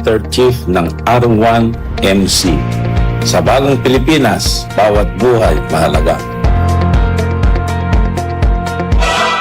Center Chief ng R1 MC. Sa bagong Pilipinas, bawat buhay mahalaga.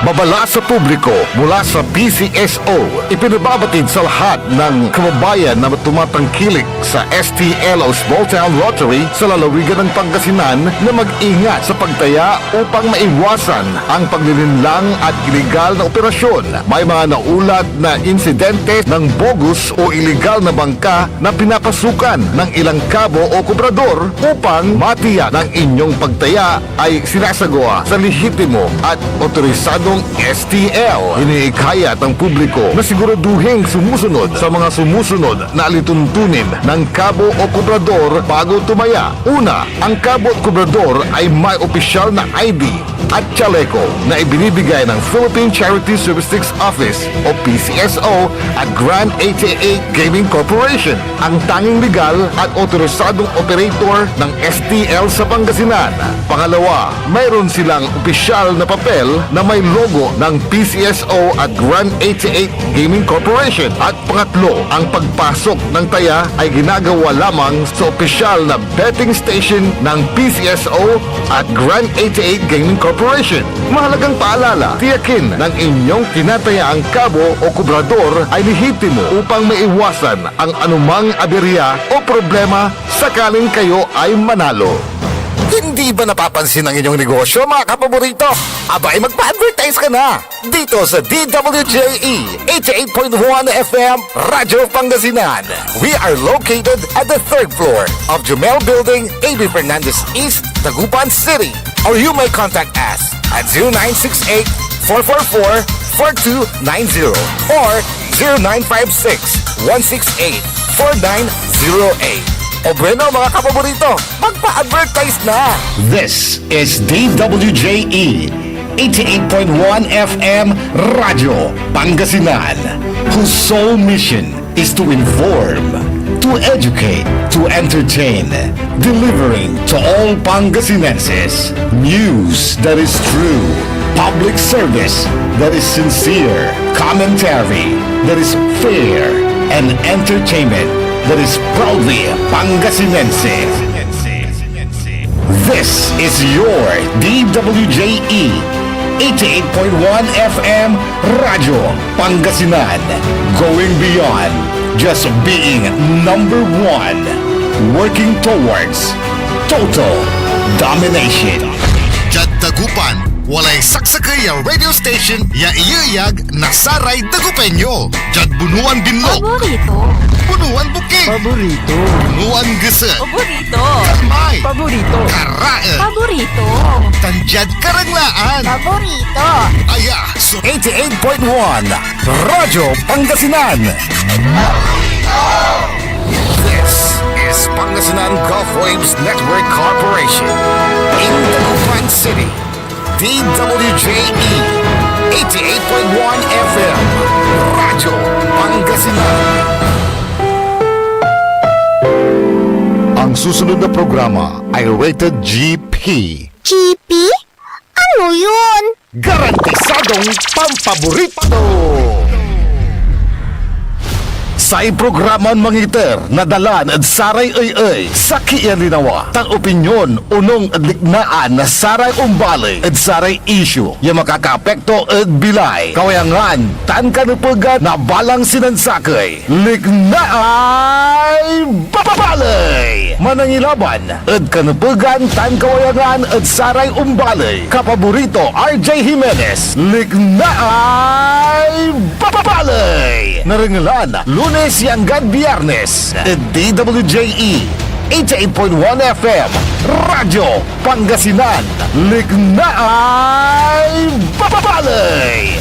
Babala sa publiko mula sa PCSO, ipinababatid sa lahat ng kababayan na tumatangkilik sa STL o Small Town Lottery sa lalawigan ng Pangasinan na mag-ingat sa pagtaya upang maiwasan ang paglilinlang at ilegal na operasyon. May mga naulat na insidente ng bogus o ilegal na bangka na pinapasukan ng ilang kabo o kubrador upang matiyak ng inyong pagtaya ay sinasagawa sa lehitimo at otorisadong STL. Iniikayat ang publiko na siguraduhin sumusunod sa mga sumusunod na alituntunin ng kabo o kubrador bago tumaya. Una, ang kabo at kubrador ay may opisyal na ID at chaleco na ibinibigay ng Philippine Charity Statistics Office o PCSO at Grand 88 Gaming Corporation, ang tanging legal at otorisadong operator ng STL sa Pangasinan. Pangalawa, mayroon silang opisyal na papel na may logo ng PCSO at Grand 88 Gaming Corporation. At pangatlo, ang pagpasok ng taya ay ginagawa lamang sa opisyal na betting station ng PCSO at Grand 88 Gaming Corporation. Mahalagang paalala, tiyakin ng inyong tinatayaang kabo o kubrador ay lehitimo upang maiwasan ang anumang aberya o problema sakaling kayo ay manalo. Hindi ba napapansin ang inyong negosyo, mga kapaborito? Abay, magpa-advertise ka na dito sa DWJE 88.1 FM Radyo Pangasinan. We are located at the 3rd floor of Jumel Building, A.B. Fernandez East, Dagupan City. Or you may contact us at 0968-444-4290 or 0956-168-4908. O bueno, mga kapaborito, magpa-advertise na! This is DWJE 88.1 FM Radio Pangasinan, whose sole mission is to inform, to educate, to entertain, delivering to all Pangasinenses news that is true, public service that is sincere, commentary that is fair, and entertainment that is proudly Pangasinense. This is your DWJE 88.1 FM Radio Pangasinan, going beyond just being number one, working towards total domination. Jad Dagupan, walay saksakay ya radio station ya iyayag nasaray Dagupenyo. Jad Bunuan Binlog, Paborito. Bunuan Bukid, Paborito. Bunuan Gese, Paborito. Kamay, Paborito. Karae, Paborito. Tanjad Karanglaan. Paborito. Aya, so 88.1 Radyo Pangasinan. This is Pangasinan Gulf Waves Network Corporation in Dagupan City. DWJE 88.1 FM Radyo Pangasinan. Ang susunod na programa ay rated GP. GP? Ano yun? Garantisadong pampaborito! Sa iprograman mangiter na dalan at saray ay sa kialinawa tang opinyon unong adliknaan na saray umbali at saray issue yung makakapekto at bilay kawayangan tan kanupugan na balang sinansakay liknaay babalay manangilaban at kanupugan tan kawayangan at saray umbali kapaborito RJ Jimenez liknaay babalay naringalan Lunes hanggang Biyernes at DWJE 88.1 FM Radyo Pangasinan liknaay babalay.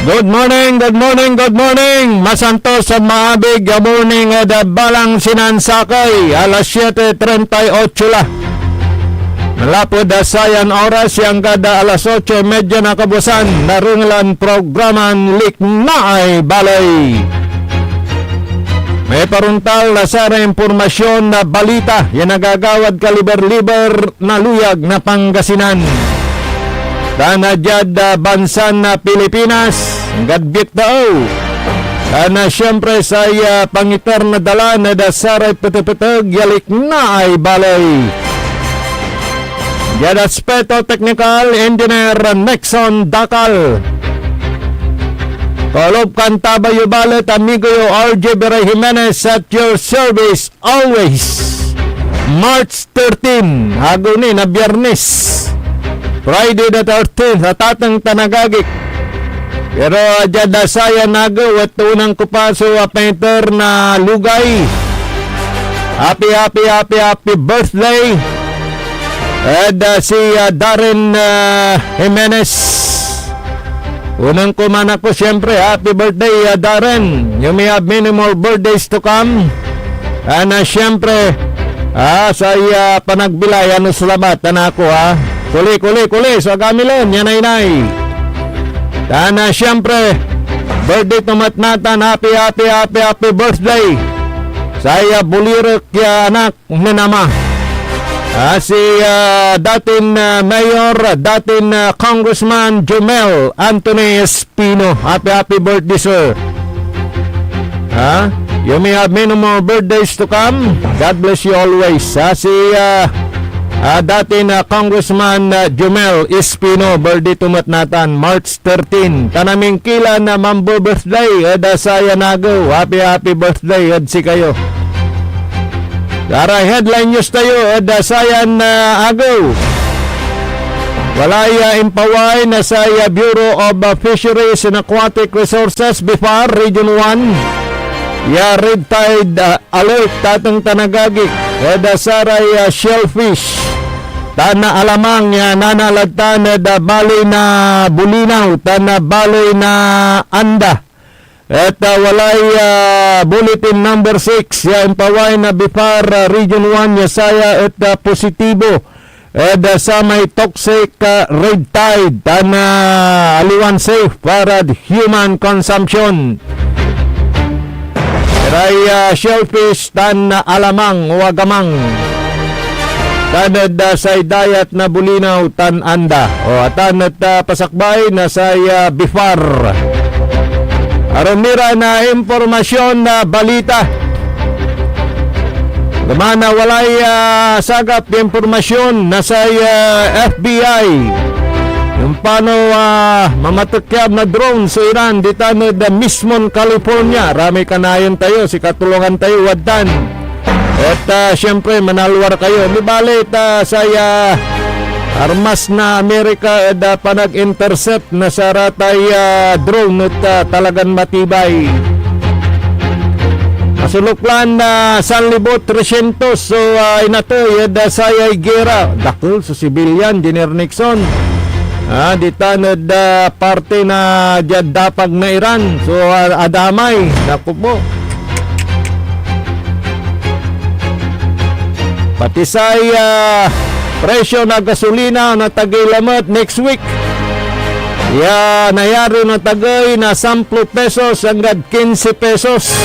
Good morning, good morning, good morning. Masanto sa maabig morning da balang sinansakay. Alas 7:38 la. Malapod da sayan oras yang kada alas 8:30 na kabusan. Narunglan programan Liknaay Balay. May paruntal na sa impormasyon na balita yan nagagawad kaliber-liber na luyag na Pangasinan. Tanadjad bansan na Pilipinas, gadbit dao. Ana siyempre sa pangitar na dala na dasaray peteg-peteg yalik na ay balay. Yan aspeto technical engineer Nexon Dakal. Kolob kanta bayo balet amigo yo RJ Beray Jimenez at your service always. March 13, hago ni na Biyernes. Friday the 13th, hatatang tanagagik. Pero adya saya nago at unang kupaso a painter na lugay. Happy birthday. And si Darren Jimenez. Unang kumana ko siyempre, happy birthday Darren. You may have many more birthdays to come. And siyempre, sa panagbilay, ano salamat, tanako Kuli, so gamilon, yan ay. Dana siyempre, birthday tumat natan, happy birthday. Saya bulirok ya anak ni nama. Si datin Mayor, datin Congressman Jomel Anthony Espino. Happy birthday, sir. You may have many more birthdays to come. God bless you always. Si datin Congressman Jomel Espino, birthday tumat natan, March 13. Tanaming kila na mambo birthday, saya nago. Happy birthday, si kayo. Dara headline news tayo, sayan agaw. Walay impaway na sa Bureau of Fisheries and Aquatic Resources, BIFAR, Region 1. Red Tide Alert, tatang tanagagik. Saray shellfish. Tana alamang nanalagtan baloy na bulinaw, tana baloy na anda. At walay bulletin number 6 impaway na BIFAR Region 1 saya at positibo at sa may toxic red tide tana aliwan safe para human consumption. Ray shellfish tan alamang wagamang tanad sa dayat na bulinaw tan anda o tanad pasakbay na sa BIFAR. Aramira na impormasyon na balita. Gamana walay sagap impormasyon na sa FBI. Yung paano mamatukyab na drone sa Iran dito na mismon California. Rami kanayon tayo, si katulungan tayo wadan. At syempre manalwar kayo. Libalit saya armas na Amerika panag-intercept na sa ratay drone at talagang matibay. Masuluklan na 1,300 so inatoy sayay gera. Dakol sa civilian, General Nixon. Ditanod parte na dapag na Iran. So adamay. Naku po. Pati say presyo na gasolina na tagilamat next week. Nayari na tagay na 10 pesos hanggang 15 pesos.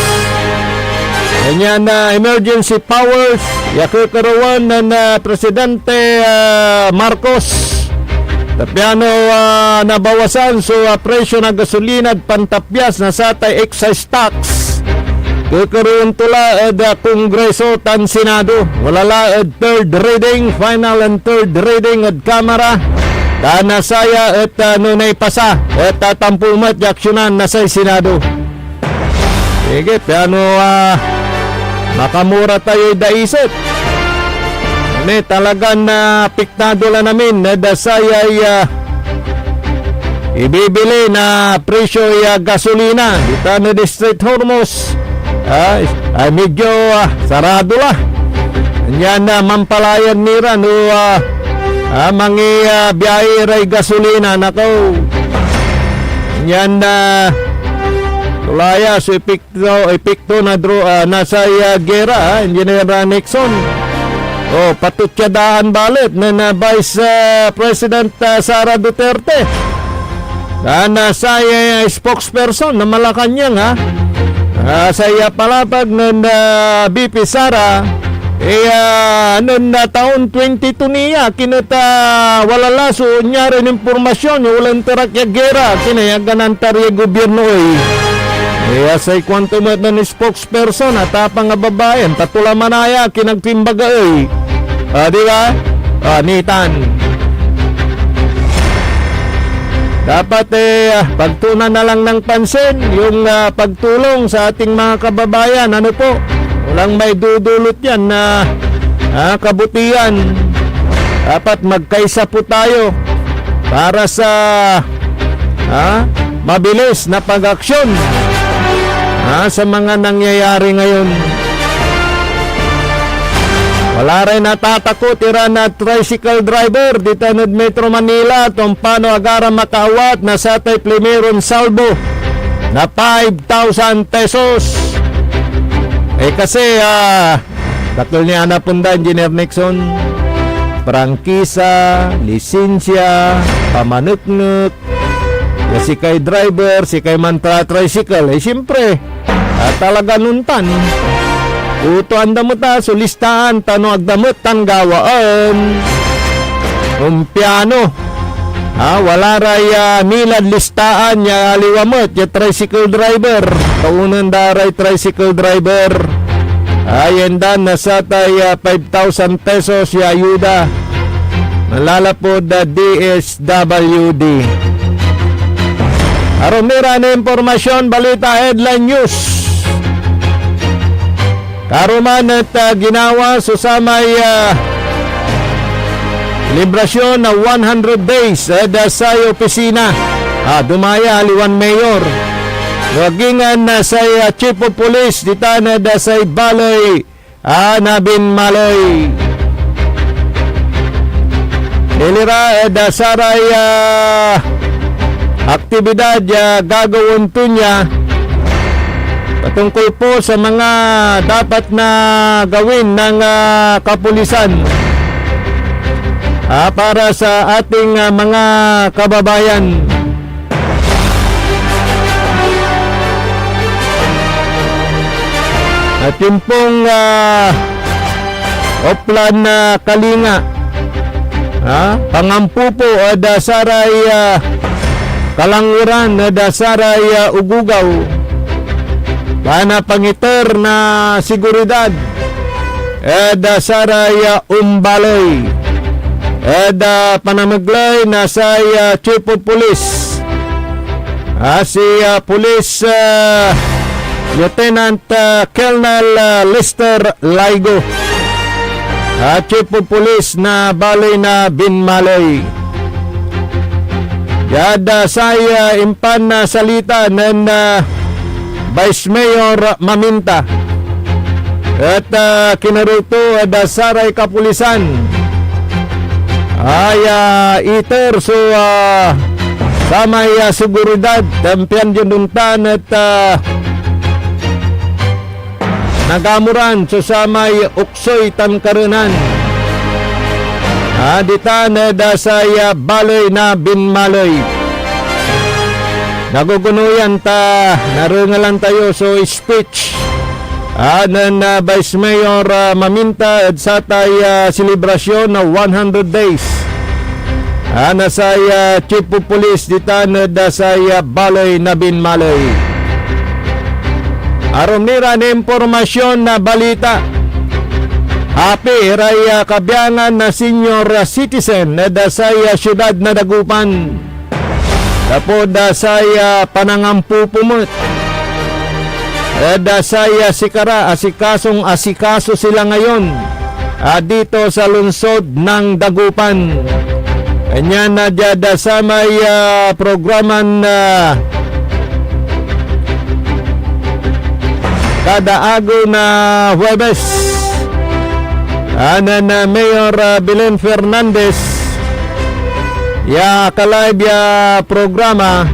Ganyan na emergency powers. Yakakaroon na Presidente Marcos. Tapiano nabawasan so presyo na gasolina at pantapyas na satay excise tax. Kakaroon tula Kongreso tan Senado. Walala third reading, final and third reading at Kamara. Nasaya at nunay pasa at tampumat yaksyonan na sa Senado. Sige, piano makamura tayo daisip. Talagang piktado lang namin na dasaya ibibili na presyo gasolina. Dito na District Hormuz. Ay medyo sarado la. Yan mampalayan nira no mangi biyahe ray gasolina nako. Yan tulaya so epekto na nasa gera Engineer Nixon. Patutyadaan balit na Vice President Sara Duterte. Nasa spokesperson na Malacanang sa palapag ng BP Sara Ano na taon 22 niya, kinata walala so niya rin impormasyon, yung ulang tarak ya gera, kinayagan ng tarya gobyerno asay kwanto mat na ni spokesperson at apang nga babayan, tatula manaya, kinagtimbaga di ba? Nitan. Dapat pagtunan na lang ng pansin yung pagtulong sa ating mga kababayan. Ano po? Walang may dudulot yan na kabutihan. Dapat magkaisa po tayo para sa mabilis na pag-aksyon sa mga nangyayari ngayon. Wala rin natatakot na tricycle driver dito sa Metro Manila kung paano agara makawat na sa tay plimeron salbo na 5,000 pesos. Kasi takol niya na punda Engineer Nixon, prangkisa, lisensya, pamanuknuk, si kay driver, si kay mantra tricycle, siyempre talaga nuntan. Uto andamot sulistaan tano agdamot tan gawaan piano wala raya milad listaan ya liwamot ya tricycle driver kaunan daray tricycle driver ayen dan nasa tay 5,000 pesos ya ayuda nalalapod DSWD. Arumira na impormasyon, balita headline news. Karuman at ginawa susamay librasyon na 100 days sa opisina. Dumaya aliwan mayor. Wagingan na sa chief of police dita na sa balay nabin maloy. Nilira saray aktibidad gagawin to niya patungkol po sa mga dapat na gawin ng kapulisan para sa ating mga kababayan. At yung pong Oplan Kalinga pangampu po dasaray kalanguran dasaray ugugaw Bana pangiter na seguridad dasaray umbaloy panamaglay na say chief of police si police Lieutenant Colonel Lester Laigo chief of police na balay na Binmalay. Yada saya impan na salita ng Vice Mayor Maminta at kinaruto dasaray kapulisan iter so samay seguridad tampian jununtan at nagamuran so samay uksoy tamkarunan dita na dasay baloy na Binmaloy. Nagugunuyan narungalan tayo so speech ng Vice Mayor Maminta at sa tay selebrasyon na 100 days nasay chief of police dita na dasay baloy na Binmaloy. Aron nira na impormasyon na balita happy ray kabyangan na senior citizen na dasay syudad na Dagupan. Tapos dasay panangampu pumut. Dasay sikara asikaso sila ngayon dito sa lungsod ng Dagupan. Kanya na dasamay programan kada ago na Huwebes. Na Mayor Belen Fernandez kalive programa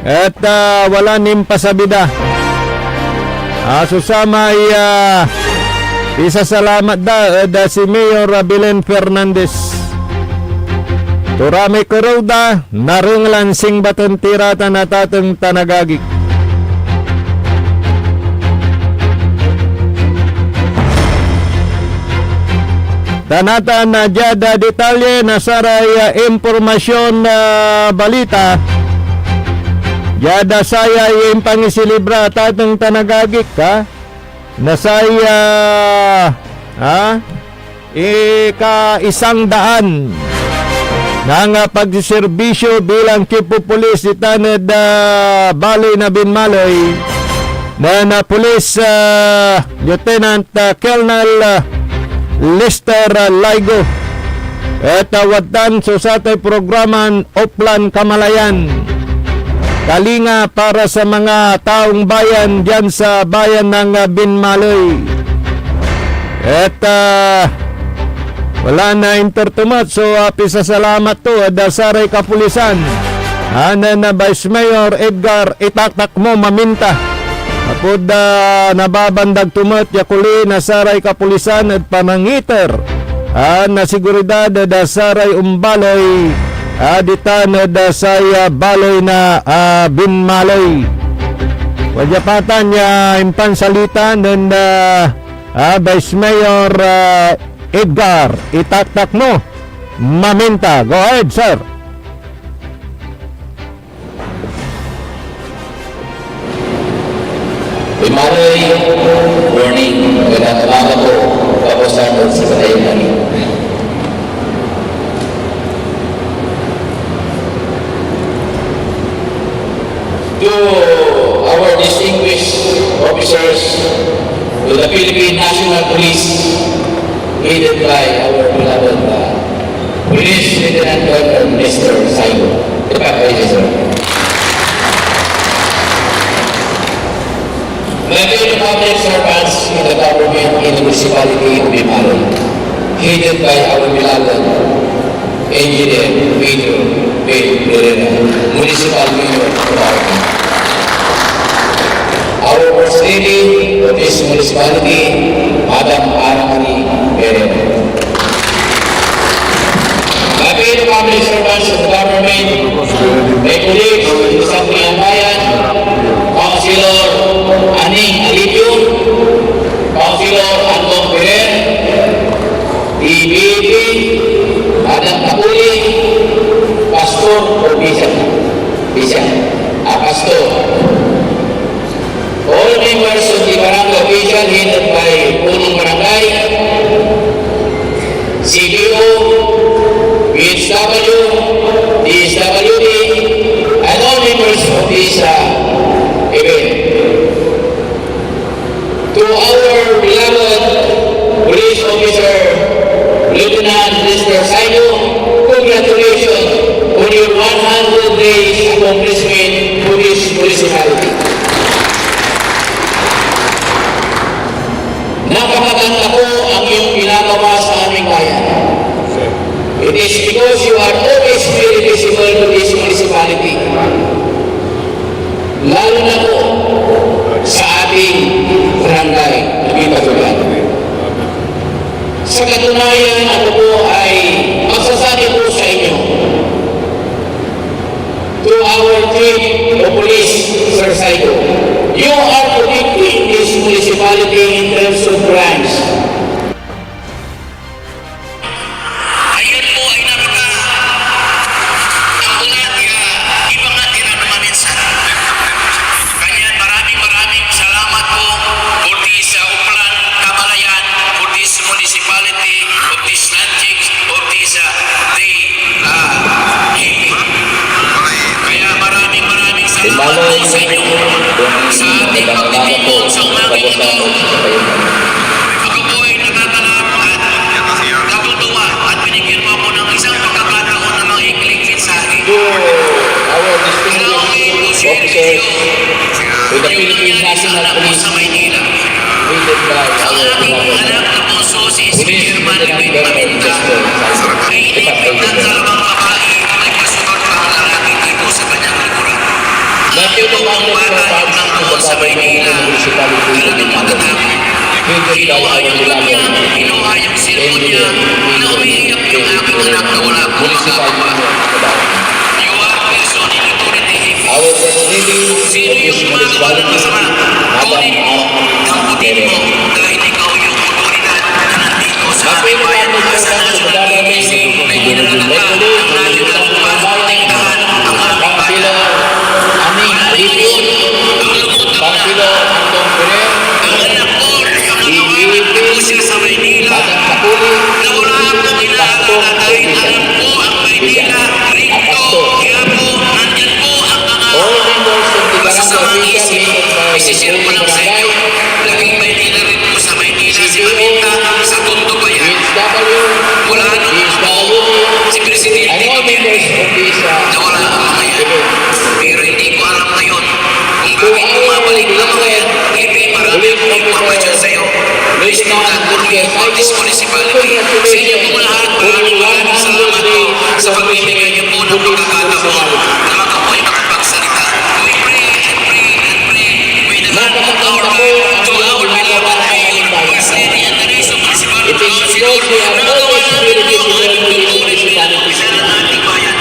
at wala nim pasabida susama isasalamat da si Mayor Belen Fernandez turami kuruda narunglan sing baton tirata na tatang tanagagik. tanatan na jada detalye na saray impormasyon na balita. Jada saya yung pangisilibra tatong tanagagik ka na saya ika-100 ng pagsiservisyo bilang chief of police ni Tanad Baloy na Binmaloy na Police Lieutenant Colonel Lester Laigo at wadtan sa atay programan Oplan Kamalayan kalinga para sa mga taong bayan dyan sa bayan ng Binmaloy. At wala na intertumat, so pisasalamat to saray kapulisan na Vice Mayor Edgar Itaktak mo maminta apod nababandag tumat yakuli na saray kapulisan at panangiter na seguridad saray umbaloy aditan saya baloy na Binmaloy. Wajapatan niya impansalita ng Vice Mayor Edgar Itaktak mo maminta. Go ahead, sir. Binmaloy, warning, nagkakalaga po, paposan sa katayan. To our distinguished officers with the Philippine National Police, headed by our beloved Police Lieutenant Colonel Mr. Saigo. Sir. Many public servants in the government in the municipality of Binmaloy, headed by our beloved Engineer Pedro P. Perena, Municipal Mayor of Barangay. Our First Lady of this municipality, Madam Arangani Perena. Many public servants of the government, my colleagues in the Sangguniang Bayan, Councilor Aning Alipio, Councilor Antong Peren, DBP, Madam Kapuli, Pastor o Pastor. All members of the barangay official headed by Punong Barangay, CBO, PHW, DSWD, and all members of this event. To our beloved police officer, Lieutenant Mr. Saigo, congratulations on your 100 days accomplishment to this municipality. Napakaganda po ang iyong ginagawa sa aming bayan. It is because you are always very visible to this municipality. Lalo na po sa ating barangay na Bitagulan. Sa katunayan, ako po ay magsasabi po sa inyo to our chief of police, Sir Saigo, you are predicting this municipality in terms of crimes. Ayun po ay napaka ang ulat ibang natin na maminsan. Kaya maraming salamat po for this Uplan Kamalayan, for this municipality, of this landing, of this day kaya maraming salamat po sa inyo sa ating pagtitipon sa umabing ito. Ako po ay natatalakad, natutuwa at binigyan mo ako ng isang pagkakataon na maikling mensahe. Our distinguished officers with the Philippine National Police, sa Maynila. headed by Ang our aking beloved anak na puso si Police Chairman Lieutenant Luis Colonel Maminta Lester Saigo. ay iniligtan sa lamang babae ay kasunod pa ang lalaki dito sa kanyang likuran. Natutuwa Ang ang bata servants ng of noon the sa government Maynila, in the municipality of talagang Binmaloy, matatapang. headed by Kinuha our yung look niya, beloved kinuha yung cellphone niya, na umiiyak yung aking anak na wala akong Municipal magagawa. Mayor of Barangay. You are person in authority. Our First Lady Sino of this yung gumagawa ng masama? municipality, Madam Kunin mo, Arangani damputin mo, Perena. dahil ikaw yung otoridad na nandito sa aming bayan. Isisir ko lang sa inyo, naging Maynila rin po sa Maynila si Maminta sa Tondo pa yan. Wala nung si Presidente Duterte na wala ang mga yan. Pero hindi ko alam ngayon kung bakit bumabalik na mga yan. Hindi, marami akong informasyon sa iyo. Please do not forget about this municipality. Sa inyo po lahat, maraming salamat po sa pagbibigay niyo po ng pagkakataon na makapoy makapagsalita. We pray and pray and pray with the hand of our Lord to our beloved Mayor, Presidente and the rest of Municipal Councilor na magawa natin po ang aming tuntunin bilang opisyal ng ating bayan.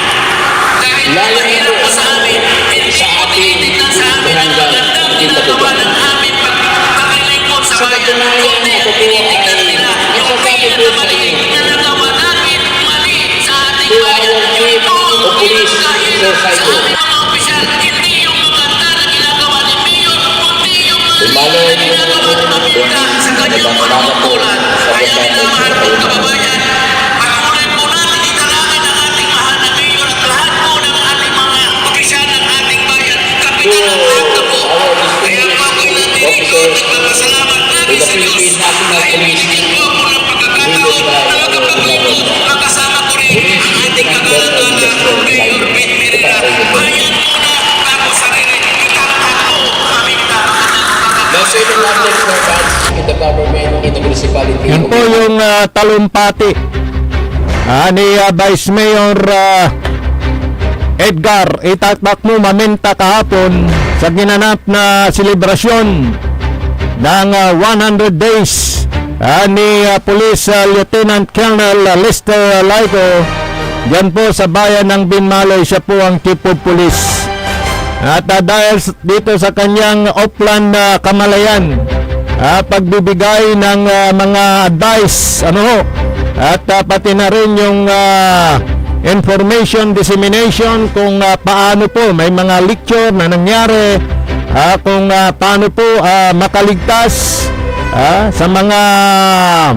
Dahil mahirap po sa amin, hindi po tinitignan sa amin ang magandang ginagawa ng aming pagkakilingkod sa bayan. Kundi ang tinitignan nila yung pinakamali na nagawa natin mali sa ating bayan. Yung ito ang pinagkain sa aming mga opisyal. Hindi yung maganda na ginagawa ni Mayor, kundi yung mali na ginagawa ni Maminta sa kanyang panunungkulan. Kaya minamahal kong kababayan, patuloy po natin italangin ang ating mahal na Mayor at lahat po ng ating mga opisyal ng ating bayan. Kapitan ng lahat na po. Kaya po ako'y nandito at nagpapasalamat namin sa Diyos. Dahil binigyan po ako ng pagkakataon na makapagluto. Magkasama ko rin ang ating kagalang-galang Mayor Pete Pereira. Bayan muna bago sarili. Ikaw Maminta. Now, certain landlords or bands in the government, in the municipality. Yan po yung talumpati ni Vice Mayor Edgar Itatbakmo Maminta kahapon sa ginanap na selebrasyon ng 100 days ni Police Lieutenant Colonel Lester Laigo dyan po sa bayan ng Binmaloy. Siya po ang Chief of Police. At dahil dito sa kanyang Oplan Kamalayan, pagbibigay ng mga advice at pati na rin yung information dissemination kung paano po may mga lecture na nangyari, kung paano po makaligtas sa mga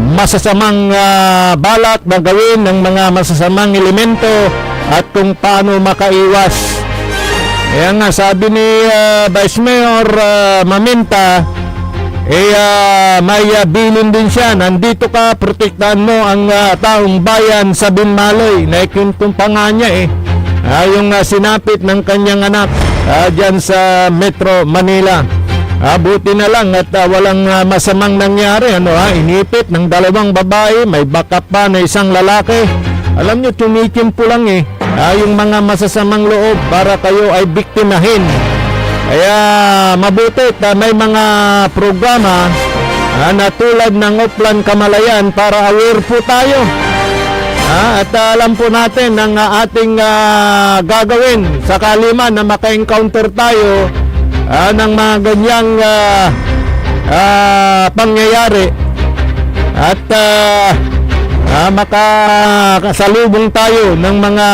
masasamang balak na gawin ng mga masasamang elemento at kung paano makaiwas. Kaya nga sabi ni Vice Mayor Maminta, may bilin din siya. Nandito ka, protektahan mo ang taong bayan sa Binmaloy. Naikintumpa nga niya yung sinapit ng kanyang anak dyan sa Metro Manila. Buti na lang at walang masamang nangyari. Inipit ng dalawang babae, may backup pa na isang lalaki. Alam nyo, tumikim po lang yung mga masasamang loob para kayo ay biktimahin. Kaya mabuti may mga programa na tulad ng Oplan Kamalayan para aware po tayo. At alam po natin ang ating gagawin sakali man na maka-encounter tayo ng mga ganyang pangyayari at makakasalubong tayo ng mga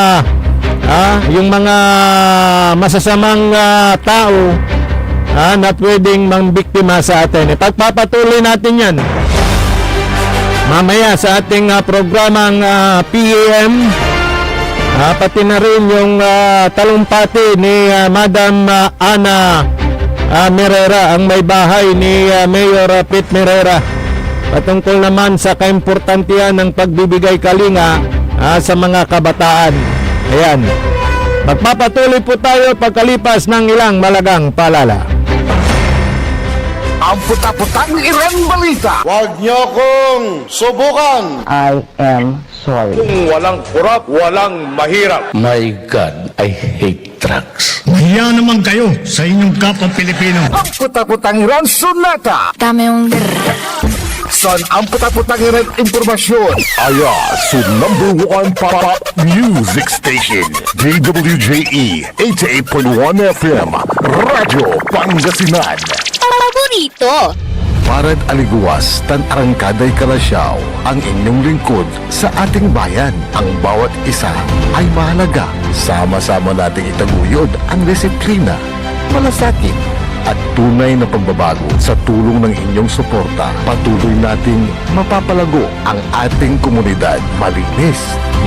yung mga masasamang tao na pwedeng mangbiktima sa atin. Pagpapatuloy natin yan mamaya sa ating programang PAM, pati na rin yung talumpati ni Madam Ana Merera, ang may bahay ni Mayor Pete Merera, patungkol naman sa kaimportantiyan ng pagbibigay kalinga sa mga kabataan. Ayan, magpapatuloy po tayo pagkalipas ng ilang malagang paalala. Ang puta-putang Iran Balita. Huwag niyo kong subukan. I am sorry. Kung walang kurap, walang mahirap. My God, I hate drugs. Mahiya naman kayo sa inyong kapwa Pilipino. Ang puta-putang Iran Sonata. Dame un Son ang puta-putang Iran impormasyon. Aya sa #1 pop music station. DWJE 88.1 FM. Radyo Pangasinan. Paborito. Parad aliguas, tan arangkaday kalasyaw, ang inyong lingkod sa ating bayan. Ang bawat isa ay mahalaga. Sama-sama nating itaguyod ang disiplina, malasakit, at tunay na pagbabago. Sa tulong ng inyong suporta, patuloy nating mapapalago ang ating komunidad. Malinis,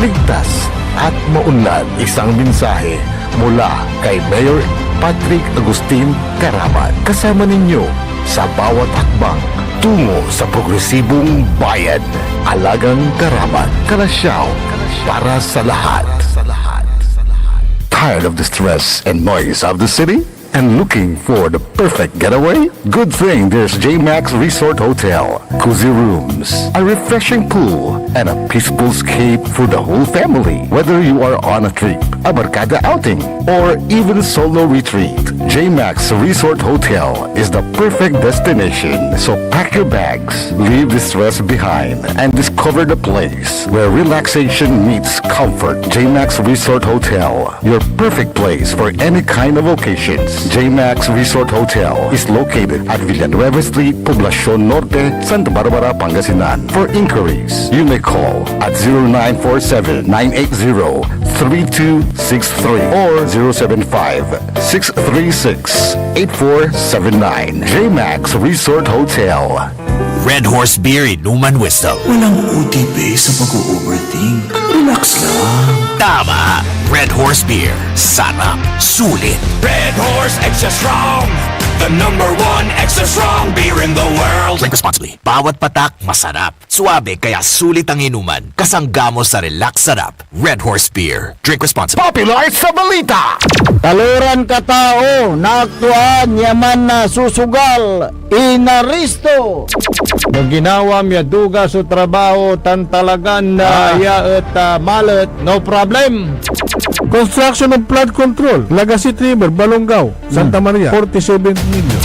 ligtas, at maunlad. Isang mensahe mula kay Mayor Patrick Agustin Karaman. Kasama ninyo sa bawat hakbang tungo sa progresibong bayan. Alagang Karaman, Kalasyaw, para sa lahat. Tired of the stress and noise of the city? And looking for the perfect getaway? Good thing there's J-Max Resort Hotel. Cozy rooms, a refreshing pool, and a peaceful escape for the whole family. Whether you are on a trip, a barkada outing, or even solo retreat, J-Max Resort Hotel is the perfect destination. So pack your bags, leave the stress behind, and discover the place where relaxation meets comfort. J-Max Resort Hotel, your perfect place for any kind of occasions. J-Max Resort Hotel is located at Villanueva Street, Poblacion Norte, Santa Barbara, Pangasinan. For inquiries, you may call at 0947-980-3263 or 075-636-8479. J-Max Resort Hotel. Red Horse Beer Inuman Wisdom. Walang UTP sa pag-overthink. Relax lang. Tama. Red Horse Beer. Sarap. Sulit. Red Horse Extra Strong. The #1 extra strong beer in the world. Drink responsibly. Bawat patak, masarap. Suabe, kaya sulit ang inuman. Kasangga mo sa relax sarap. Red Horse Beer. Drink responsibly. Popular sa balita! Taluran ka tao, naaktuan, yaman na susugal, inaristo. Nung ginawa miya duga sa trabaho, tan talagan na yaet malet, no problem. Construction of flood control, Legacy River, Balongaw, Santa Maria, 47 million.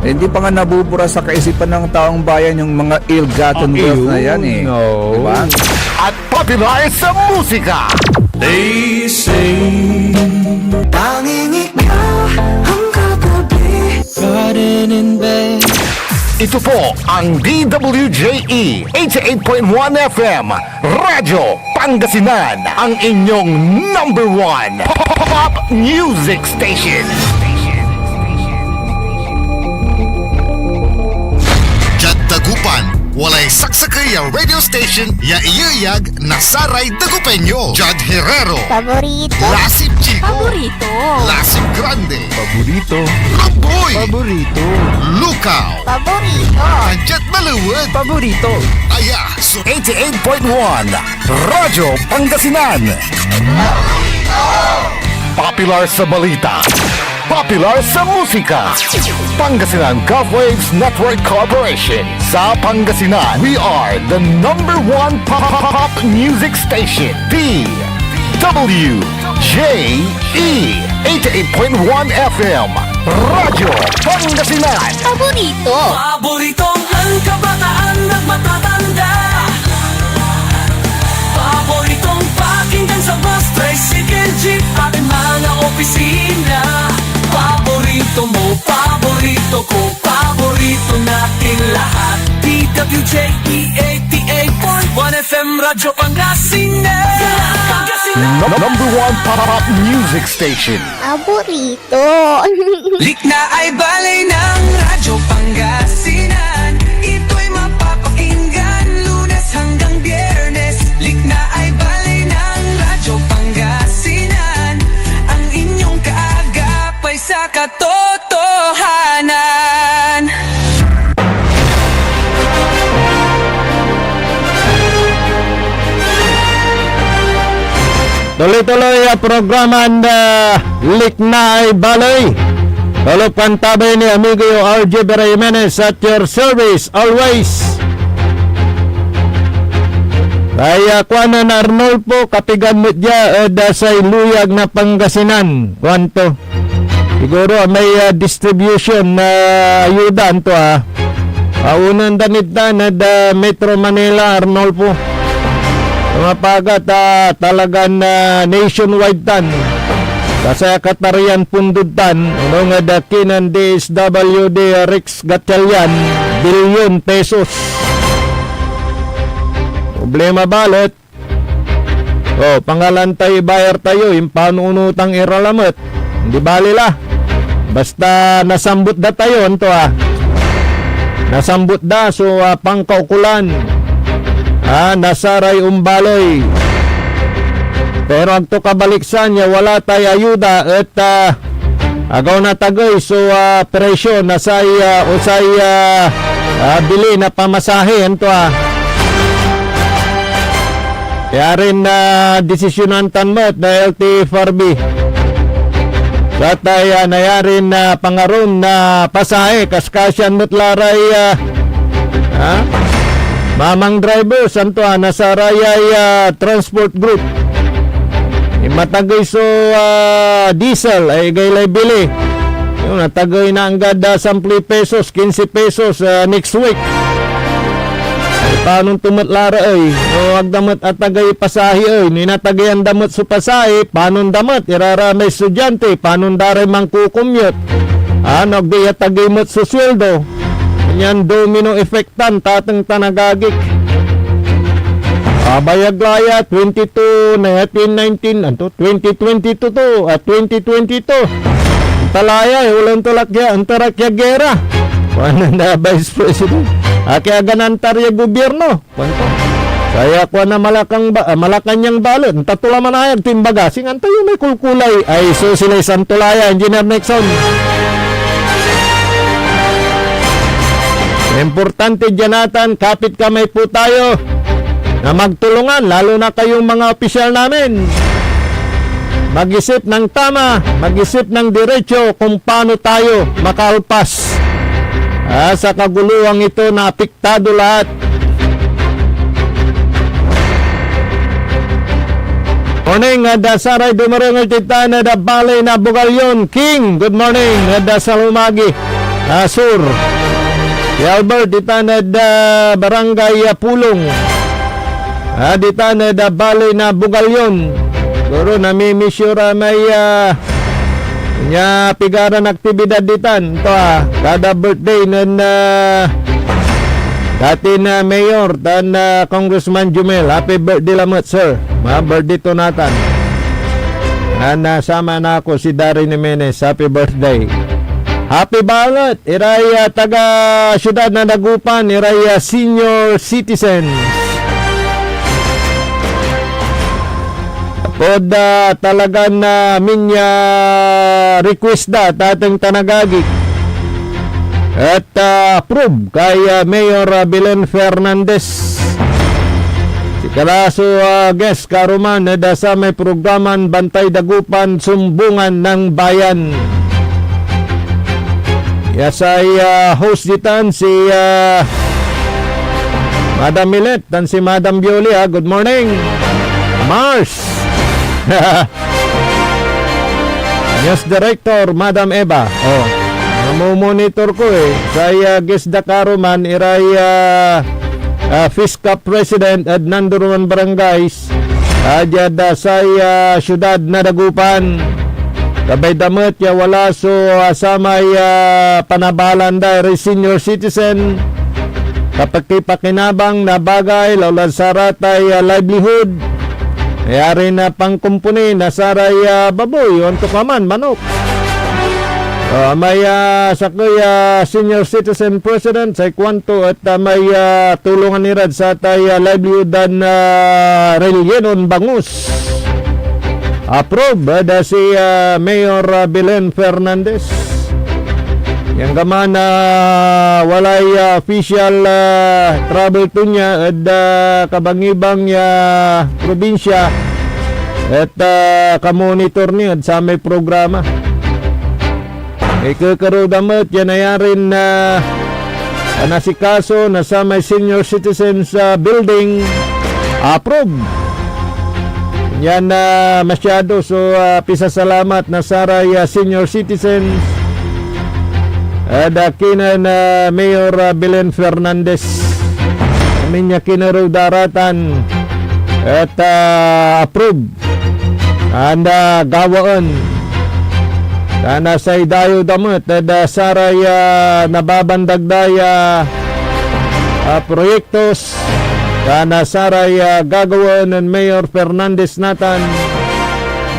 Hindi pa nga nabubura sa kaisipan ng taong bayan yung mga ill-gotten wealth na yan eh. No. Diba? At popular sa musika! They say Tanging ikaw ang katabi. Garden in bed. Ito po ang DWJE 88.1 FM Radyo Pangasinan, ang inyong #1 pop music station. Jad Dagupan, walay saksakay ang radio station ya iyayag nasaray Dagupeño. Jad Herrero, Paborito. Lasip Chico, Paborito. Lasip Grande, Paborito. Ramboy, Paborito. Lukaw, Paborito. Anjat Maluwad, Paborito. Aya, so 88.1 Radyo Pangasinan. Popular sa balita, popular sa musika. Pangasinan Golfwaves Network Corporation. Sa Pangasinan, we are the #1 pop music station. DWJE 88.1 FM Radyo Pangasinan. Paborito. Paboritong ang kabataan at matatanda. Paboritong pakinggan sa bus, tricycle, jeep at mga opisina. Paborito mo, paborito ko, paborito natin lahat. DWJE 88.1 FM Radyo Pangasinan. #1 pop music station. Paborito. Likna ay balay ng Radyo Pangasinan. Ito'y mapapakinggan Lunes hanggang Biyernes. Likna ay balay ng Radyo Pangasinan. Ang inyong kaagapay sa katotohanan. Tuloy-tuloy ang programa na Liknaay Balay. Tulupan tabay ni amigo RJ Vera Jimenez at your service always. Kaya kuanan Arnolfo kapigan mo dya sa iluyag na Pangasinan. Kuanto? Siguro may distribution na ayudan to ha. Unang danit na Metro Manila Arnolfo. Mga pagat talagang nationwide tan. Kasi katarian pundutan, nga dakinan DSWD Rex Gatchalian, bilyon pesos. Problema balot. Pangalan tayo, bayar tayo, yung panunutang iralamat. Hindi balila. Basta nasambut da tayo, ito Nasambut da, so pangkaukulan. Nasaray umbaloy. Pero ang to kabaliksan niya, wala tayo ayuda at Agaw na tagoy so presyo na say usay bili na pamasahe ento Kaya rin na desisyonan tanmot na LT4B. Satay nayarin na pangaron na pasahe kaskasyan mutlaray mamang driver santo nasa Rayay Transport Group. Matagay so diesel ay gaylay bili. Yung natagay na ang gada 10 pesos, 15 pesos next week. Ay paanong tumatlara ay? O agdamot at tagay pasahi ay. Ninatagay ang damot sa pasahi, paanong damot? Iraramay estudyante, paanong daray mangkukumyot? Nagdi tagay mot sa sweldo. Yan domino effectan, tatang tanagagik. Bayag-laya, 22, 19, 2022 to, 2022. Talaya, ulang tulakya, antarakya gera. Paano na Vice President? Kaya ganantarya gobyerno. Panto. Kaya ko na malakanyang balot. Tatulaman na yan, timbaga. Singan tayo may kulkulay. Ay, so sila isang tulaya, Engineer Nixon. Importante dyan natin, kapit kamay po tayo na magtulungan, lalo na kayong mga opisyal namin. Mag-isip ng tama, mag-isip ng diretso kung paano tayo makalpas sa kaguluhang ito na apektado lahat. Morning, Saray Dumarangal Titana da Balay na Bugalyon. King, good morning, Salumagi, Sur. Albert, Titana da Barangay Pulong. Titana da Balay na Bugalyon. Guru namimisyura may nya pigaran aktibidad ditan. Ito kada birthday ng dati na mayor dan Congressman Jumel. Happy birthday lamot, sir. Birthday to natan. Sama na ako si Darren Jimenez. Happy birthday. Happy ballot. Iray taga syudad na Dagupan. Iray senior citizen. Pod talaga na minya request da tatang tanagagik. At approve kay Mayor Belen Fernandez. Si Kalaso guest karuman na sa may programan Bantay Dagupan Sumbungan ng Bayan. Yasay host ditan si Madam Milet dan si Madam Bioli. Good morning, Mars. News Director Madam Eva. Namomonitor ko Saya guest Dakaruman iray FISCA President at Nanduruan Barangays. Adyada saya syudad na Dagupan. Kabay damot ya wala so asamay panabalan dahil senior citizen. Kapag kipakinabang na bagay laulan saratay livelihood. Ayari na pangkumpuni na saray baboy, onto kaman, manok. May sakoy senior citizen president sa kwanto at may tulungan nirad sa tay livelihood dan relyenon bangus. Approve da si Mayor Belen Fernandez. Yang gaman walay official travel to niya at kabangibang probinsya at kamonitor niya sa may programa. Ikakarodamat yan na yarin na nasikaso na sa may senior citizens building. Approve. Yan masyado so pisasalamat na saray senior citizens. Dakina na Mayor Belen Fernandez. Amin niya kinaro daratan at approve. Anda gawaan. Sana sa idayo damot at saray nababandagdaya proyektos. Sana saray gagawin ng Mayor Fernandez natan.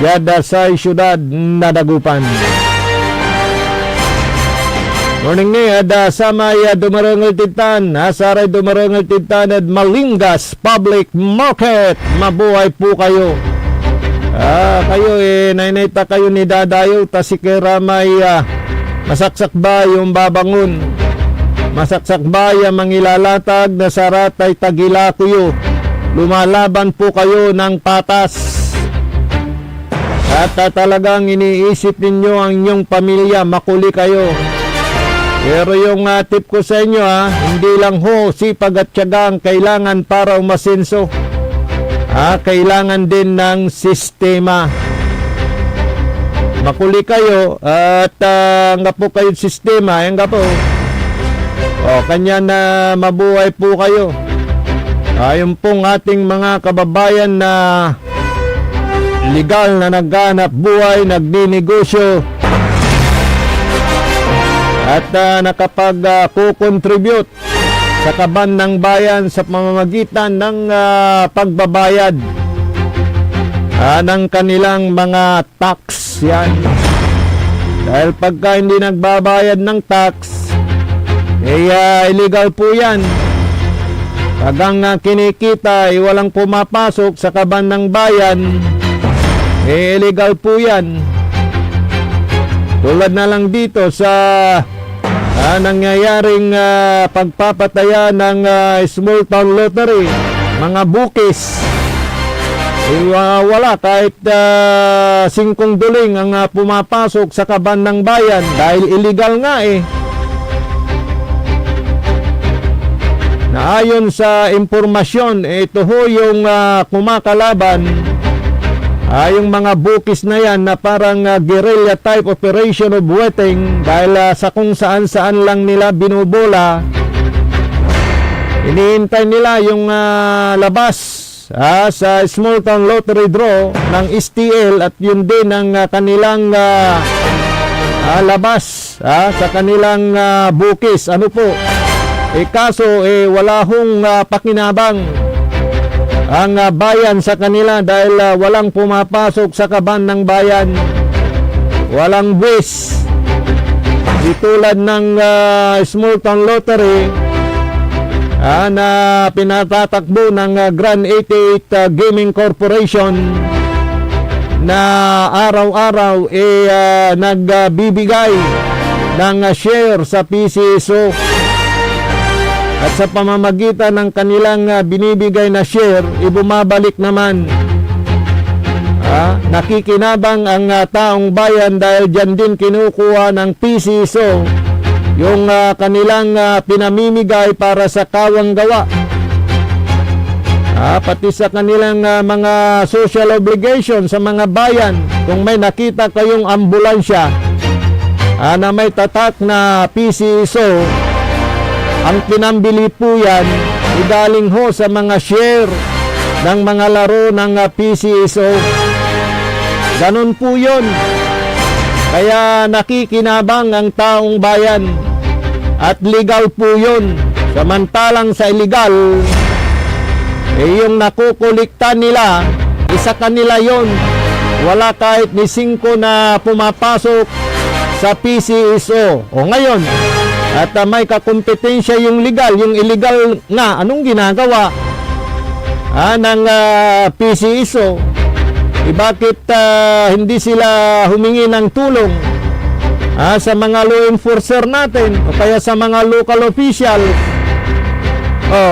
Yada sa syudad na Dagupan. Morning ni ada sama dumarangal tintan, saray dumarangal tintan at Malingas Public Market. Mabuhay po kayo. Kayo nainita kayo ni Dadayo, ta si Kiramay, masaksak ba yung babangon? Masaksak ba yung mangilalatag na saratay tagila kuyo? Lumalaban po kayo ng patas. At talagang iniisip ninyo ang inyong pamilya, makuli kayo. Pero yung tip ko sa inyo, hindi lang ho sipag at tiyaga ang kailangan para umasenso. Kailangan din ng sistema. Makuli kayo at nga po kayo sistema, yan nga po. Kanya na mabuhay po kayo. Yung pong ating mga kababayan na legal na naghanap buhay, nagninegosyo at nakapag-contribute sa kaban ng bayan sa pamamagitan ng pagbabayad ng kanilang mga tax. Yan. Dahil pagka hindi nagbabayad ng tax, illegal po yan. Pag ang kinikita ay walang pumapasok sa kaban ng bayan, illegal po yan. Tulad na lang dito sa nangyayaring pagpapataya ng small town lottery, mga bukis. Wala kahit 5 duling ang pumapasok sa kaban ng bayan dahil illegal nga na ayon sa impormasyon, ito ho yung kumakalaban, yung mga bukis na yan na parang guerrilla type operation of wetting dahil sa kung saan lang nila binubola. Iniintay nila yung labas sa small town lottery draw ng STL at yun din ang kanilang labas sa kanilang bukis. Ano po? Kaso wala hong pakinabang ang bayan sa kanila dahil walang pumapasok sa kaban ng bayan. Walang buwis. Di tulad ng small town lottery na pinatatakbo ng Grand 88 Gaming Corporation na araw-araw nagbibigay ng share sa PCSO. At sa pamamagitan ng kanilang binibigay na share, ibumabalik naman. Nakikinabang ang taong bayan dahil dyan din kinukuha ng PCSO yung kanilang pinamimigay para sa kawang gawa. Pati sa kanilang mga social obligation sa mga bayan. Kung may nakita kayong ambulansya na may tatak na PCSO, ang pinambili po yan, igaling ho sa mga share ng mga laro ng PCSO. Ganon po yun. Kaya nakikinabang ang taong bayan. At legal po yun. Samantalang sa illegal, yung nakukulikta nila, isa kanila yun. Wala kahit ni 5 na pumapasok sa PCSO. O ngayon, at may kakompetensya yung legal, yung illegal nga, anong ginagawa ng PCSO? Bakit hindi sila humingi ng tulong sa mga law enforcer natin o kaya sa mga local official?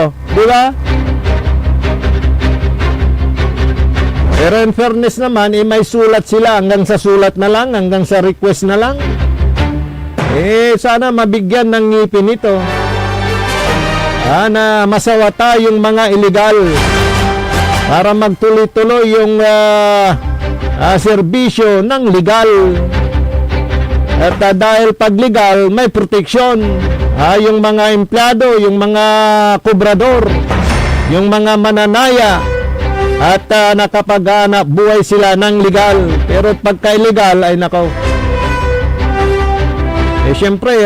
Di ba? Pero in fairness naman, may sulat sila, hanggang sa sulat na lang, hanggang sa request na lang. Sana mabigyan ng ngipin ito na masawata yung mga illegal para magtuloy-tuloy yung serbisyo ng legal. At dahil pag legal, may proteksyon. Yung mga empleyado, yung mga kubrador, yung mga mananaya, at nakapaghanap buhay sila ng legal. Pero pagka illegal, ay nakaw. Siyempre,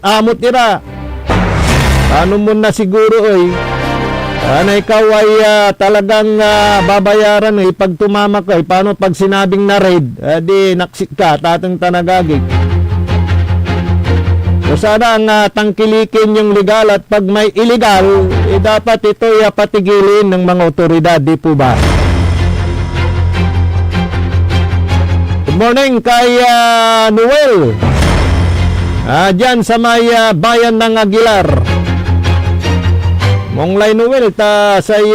amot ira. Paano mo na siguro, na ikaw ay talagang babayaran, pag tumama ka, paano pag sinabing na raid, di naksik ka, tatang tanagagig. So sana ang tangkilikin yung legal at pag may illegal, dapat ito patigilin ng mga otoridad, di po ba? Good morning kay Noel. Diyan sa may bayan ng Aguilar. Monglay Noel, say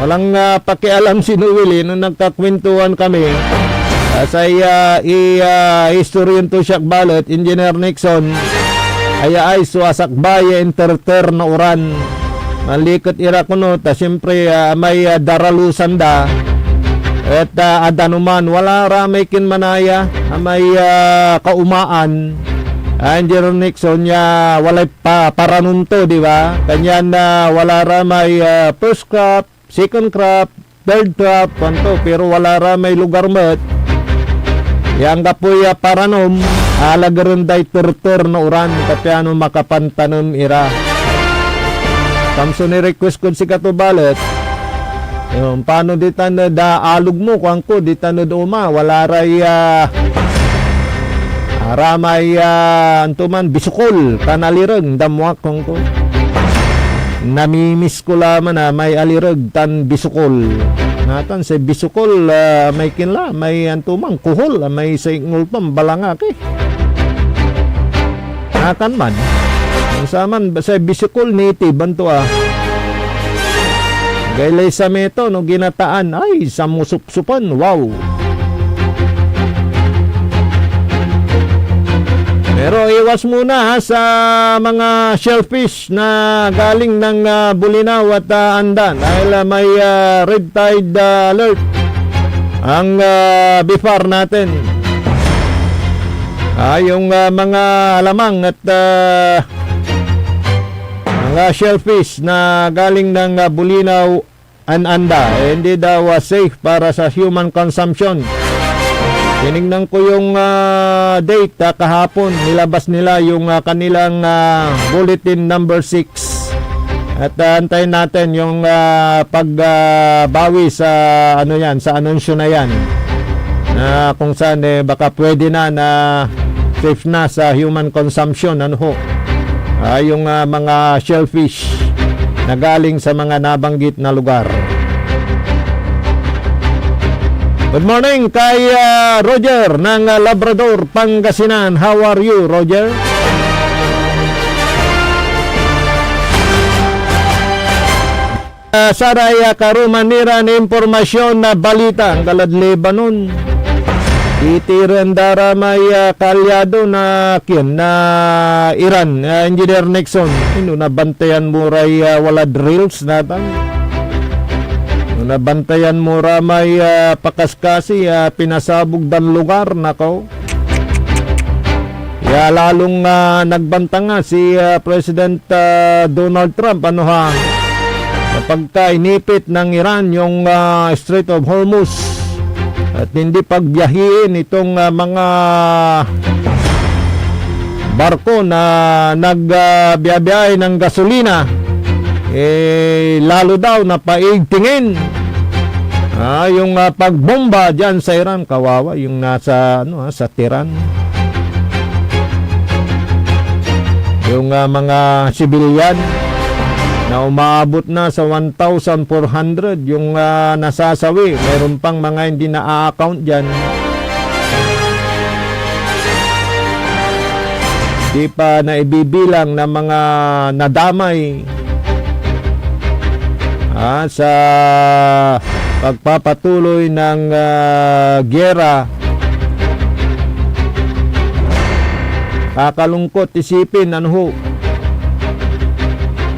walang pakialam si Noel nung nagkakwentuhan kami. Say historian to siya balot, Engineer Nixon. Ay suwasak baye interter na uran. Malikot ira kuno, siyempre may daralusan da. At adanuman, wala ramay kin manaya, may kaumaan. Engineer Nixon niya walay paranunto, di ba? Kanyan wala ramay first crop, second crop, third crop, kanto, pero wala ramay lugar met. Yang kapoy paranom, alagaron day turtur na uran, kapiano makapantanom ira. Kamso ni request ko si katubalet, paano di tanod alog mo kung ko di tanod uma wala ray ramay antuman bisukol kanalireg damwak kung ko namimiss ko laman may alireg tan bisukol natan sa bisukol may kinla may antuman kuhol may saingol pam balangak natan man saman sa bisukol native banto gaylay sa meto no ginataan ay samusupsupan wow. Pero iwas muna sa mga shellfish na galing ng Bulinaw at Andan dahil may red tide alert ang bifar natin. Yung mga alamang at mga shellfish na galing ng Bulinaw and Anda hindi daw safe para sa human consumption. Tinignan ko yung date kahapon, nilabas nila yung kanilang bulletin number 6 at antayin natin yung pagbawi sa sa anunsyo na yan na kung saan baka pwede na safe na sa human consumption yung mga shellfish na galing sa mga nabanggit na lugar. Good morning kay Roger ng Labrador, Pangasinan. How are you, Roger? Saray karumanira na impormasyon na balita ang galad Lebanon. Itiran dara may kalyado na Iran, Engineer Nixon. Nabantayan mo ray wala drills natin. Nabantayan mo may pakaskasi pinasabog dan lugar nako. Lalong nagbanta nga si President Donald Trump kapag inipit ng Iran yung Strait of Hormuz at hindi pagbiyahin itong mga barko na nagbiyabiyahe ng gasolina lalo daw na paigtingin yung pagbomba dyan sa Iran. Kawawa yung nasa sa Tehran yung mga sibilyan na umaabot na sa 1,400 yung nasasawi. Meron pang mga hindi na-account dyan. Di pa na ibibilang na mga nadamay sa pagpapatuloy ng gyera. Kakalungkot isipin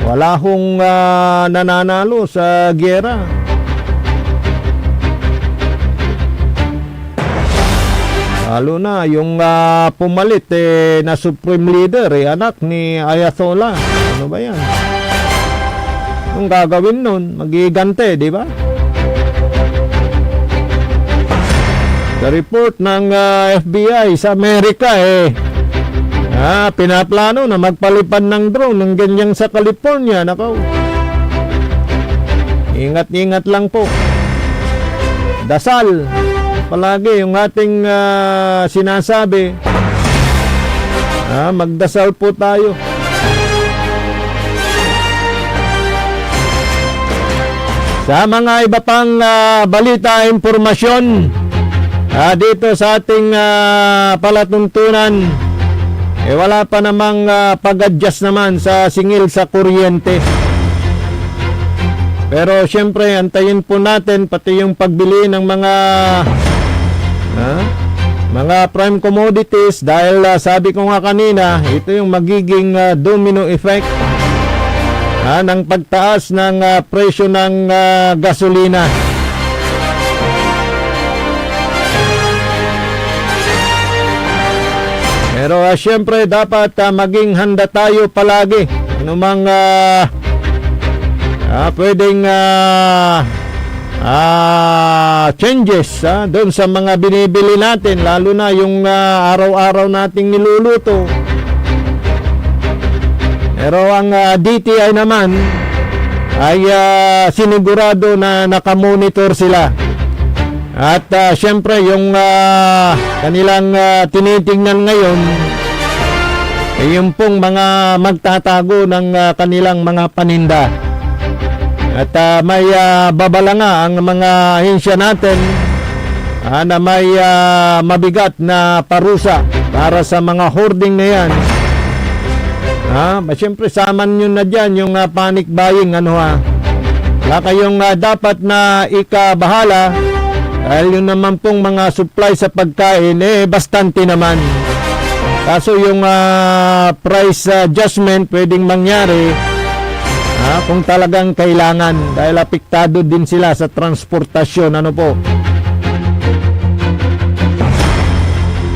wala hong nananalo sa gyera. Lalo na yung pumalit na Supreme Leader anak ni Ayatollah. Ano ba yan? Ang gagawin nun, magigante, di ba? Sa report ng FBI sa Amerika pinaplano na magpalipad ng drone ng ganyang sa California. Nako. Ingat-ingat lang po. Dasal. Palagi yung ating sinasabi. Magdasal po tayo. Sa mga iba pang balita, impormasyon, dito sa ating palatuntunan, wala pa namang pag-adjust naman sa singil sa kuryente. Pero syempre, antayin po natin pati yung pagbili ng mga prime commodities dahil sabi ko nga kanina, ito yung magiging domino effect ng pagtaas ng presyo ng gasolina. Pero syempre dapat maging handa tayo palagi. Anumang pwedeng changes doon sa mga binibili natin, lalo na yung araw-araw nating niluluto. Pero ang DTI naman ay sinigurado na nakamonitor sila. At syempre yung kanilang tinitingnan ngayon ay yung pong mga magtatago ng kanilang mga paninda. At may babala nga ang mga ahensya natin na may mabigat na parusa para sa mga hoarding na yan. Siyempre saman nyo na dyan yung panic buying. Wala kayong dapat na ikabahala dahil yun naman pong mga supply sa pagkain bastante naman. Kaso yung price adjustment pwedeng mangyari kung talagang kailangan dahil apektado din sila sa transportasyon.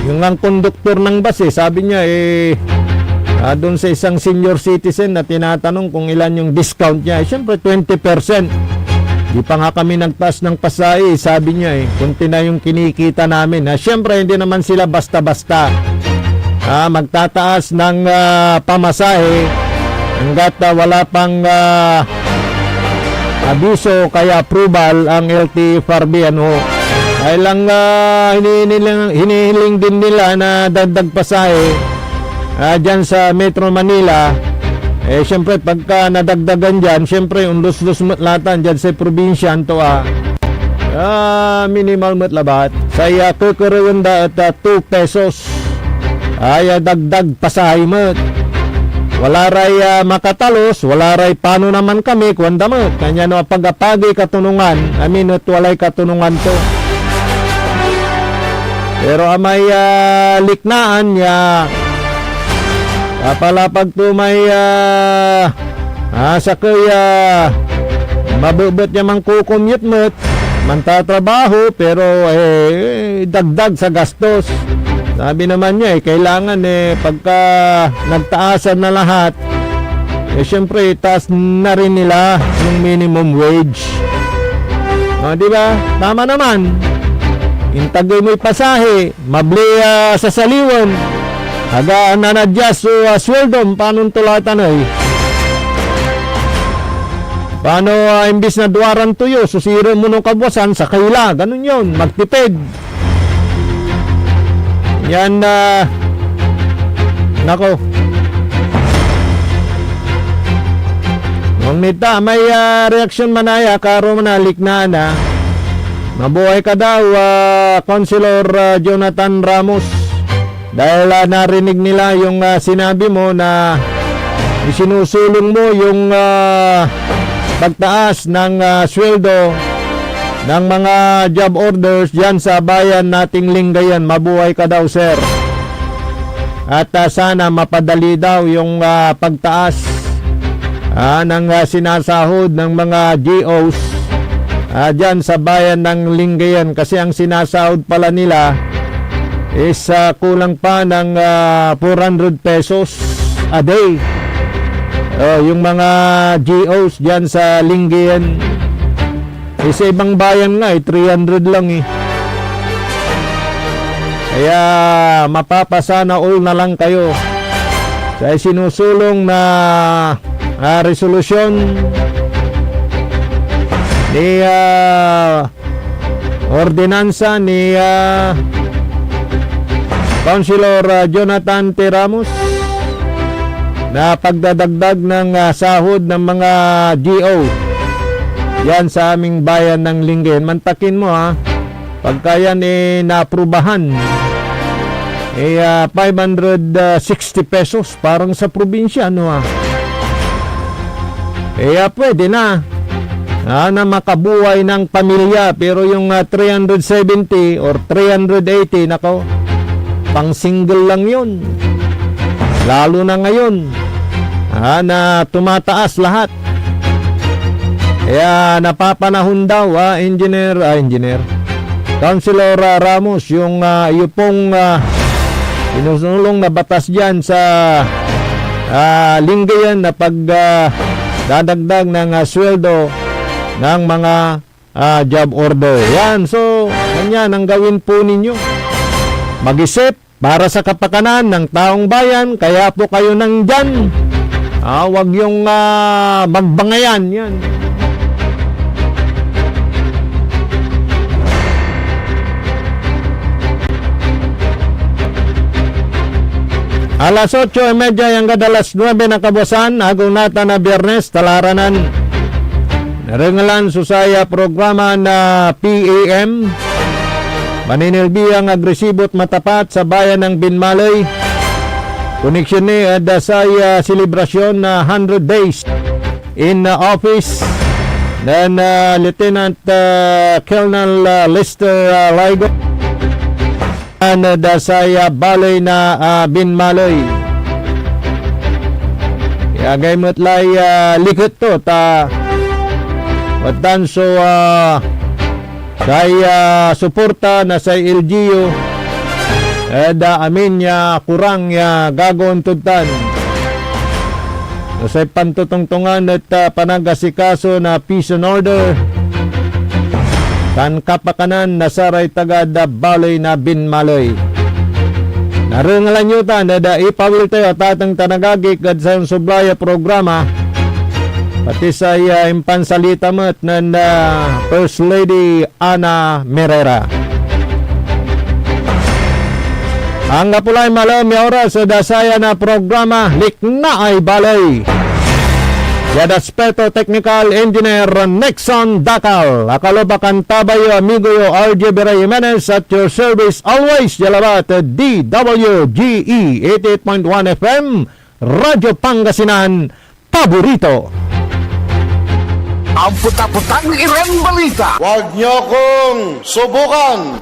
Yung ang konduktor ng bus sabi niya doon sa isang senior citizen na tinatanong kung ilan yung discount niya, siyempre 20%. Di pa nga kami nagtaas ng pasahe, sabi niya kunti na yung kinikita namin. Siyempre hindi naman sila basta-basta magtataas ng pamasahe hanggat wala pang abiso kaya approval ang LTFRB. Ay lang hinihiling din nila na dagdag pasahe dyan sa Metro Manila. Siyempre pagka nadagdagan dyan, siyempre unlus-lus matlatan dyan sa probinsya minimal matlabat saya kukurunda at 2 pesos ay dagdag pasahay mat. Wala ray makatalos, wala ray paano naman kami kuwanda mat. Kanya pagapagi katunungan, at walay katunungan to. Pero may liknaan niya palapag to may sakay mabubot niya mang kukumute mo't mantatrabaho pero dagdag sa gastos. Sabi naman niya kailangan pagka nagtaasan na lahat syempre itaas na rin nila yung minimum wage. Diba? Tama naman. Intagay mo'y pasahe mabli sa saliwan hagaan na na-adjust sweldo, paano tulatan paano imbis na duwaran tuyo, susiro mo nung kabwasan sa kaila, ganun yun, magtipid. Yan nako. Nung nita, may reaksyon manaya, karo manalik na mabuhay ka daw, Councilor Jonathan Ramos. Dahil narinig nila yung sinabi mo na isinusulong mo yung pagtaas ng sweldo ng mga job orders dyan sa bayan nating Lingayen. Mabuhay ka daw, sir. At sana mapadali daw yung pagtaas ng sinasahod ng mga GOs dyan sa bayan ng Lingayen. Kasi ang sinasahod pala nila is kulang pa ng 400 pesos a day. Yung mga GOs dyan sa Lingayen, sa ibang bayan nga 300 lang Kaya mapapasana all na lang kayo sa sinusulong na resolusyon ni ordinansa ni Councilor Jonathan T. Ramos na pagdadagdag ng sahod ng mga GO yan sa aming bayan ng Lingayen. Mantakin mo pagka yan naaprubahan, 560 pesos, parang sa probinsya, pwede na. Na makabuhay ng pamilya, pero yung 370 or 380, nako, pang single lang yun. Lalo na ngayon, na tumataas lahat. Kaya napapanahon daw, Councilor Ramos, yung pong inusulong na batas dyan sa linggo yan na dadagdag ng sweldo ng mga job order. Yan, so, ganyan ang gawin po ninyo. Mag-isip para sa kapakanan ng taong bayan, kaya po kayo nandyan. Huwag yung magbangayan, yan. Alas 8:30 hanggang alas 9 na kabusan, agong nata na Biyernes, talaranan. Naringalan susaya programa na PAM. Maninilbiyang agresibot matapat sa bayan ng Binmalay. Koneksyon ni dasay selebrasyon na 100 days in office. Then Lieutenant Colonel Lester Ligo. Dasay balay na Binmalay. Kaya gaymot lay likot to ta watan so saya suporta na sa LGU amin ya kurang ya gagon tutan sa pantutungtungan at panagasikaso na peace and order kan kapakanan na saray tagad balay na Binmalay. Naringalan nyo ta na ipawil tayo tatang tanagagik at sa sublaya programa pati sa impansalita mo't ng First Lady Ana Merera. Ang kapulay malam oras sa dasaya na programa Likna ay Balay. Yada Aspeto Technical Engineer Nixon Dakal. Akalobakan tabayo amigo yo RJ Bera Jimenez at your service always Yalabat DWGE 88.1 FM Radyo Pangasinan Paborito. Ang puta-putang irang balita. Huwag niyo kong subukan.